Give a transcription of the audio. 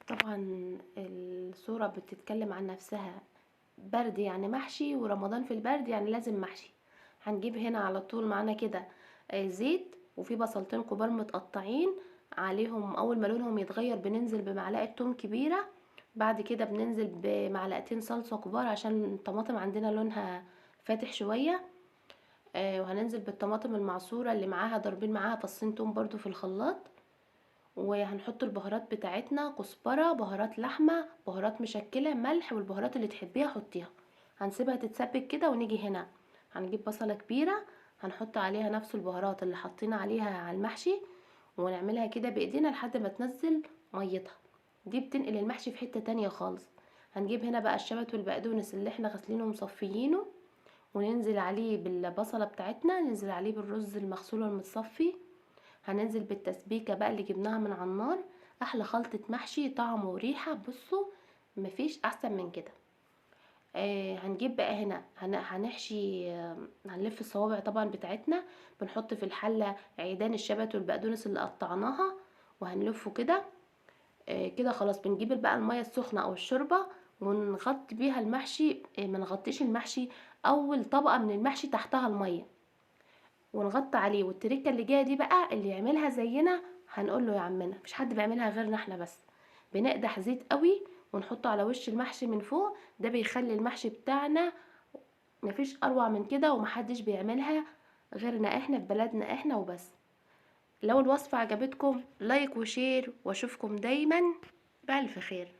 طبعا الصورة بتتكلم عن نفسها. برد يعني محشي، ورمضان في البرد يعني لازم محشي. هنجيب هنا على طول معانا كده زيت، وفي بصلتين كبار متقطعين عليهم. اول ما لونهم يتغير بننزل بمعلقة توم كبيرة. بعد كده بننزل بمعلقتين صلصة كبار عشان الطماطم عندنا لونها فاتح شوية. وهننزل بالطماطم المعصورة اللي معاها، ضاربين معاها فصين توم برضو في الخلاط. وهنحط البهارات بتاعتنا: كزبرة، بهارات لحمة، بهارات مشكلة، ملح، والبهارات اللي تحبيها حطيها. هنسيبها تتسبك كده، ونيجي هنا هنجيب بصلة كبيرة، هنحط عليها نفس البهارات اللي حطينا عليها على المحشي، ونعملها كده بايدينا لحد ما تنزل ميتها. دي بتنقل المحشي في حتة تانية خالص. هنجيب هنا بقى الشبت والبقدونس اللي احنا غسلينه ومصفيينه، وننزل عليه بالبصلة بتاعتنا، ننزل عليه بالرز المغسول والمتصفي، هننزل بالتسبيكة بقى اللي جبناها من على النار. احلى خلطة محشي، طعم وريحة، بصوا مفيش احسن من كده. هنجيب بقى هنا هنحشي. هنلف الصوابع طبعا بتاعتنا. بنحط في الحلة عيدان الشبت والبقدونس اللي قطعناها، وهنلفه كده. كده خلاص بنجيب بقى المية السخنة او الشوربة، ونغطي بيها المحشي. ما نغطيش المحشي، اول طبقة من المحشي تحتها المية، ونغطي عليه. والتركه اللي جايه دي بقى اللي يعملها زينا هنقول له يا عمنا، مفيش حد بيعملها غيرنا احنا بس. بنقدح زيت قوي ونحطه على وش المحشي من فوق، ده بيخلي المحشي بتاعنا مفيش اروع من كده، ومحدش بيعملها غيرنا احنا في بلدنا احنا وبس. لو الوصفة عجبتكم لايك وشير، واشوفكم دايما بألف خير.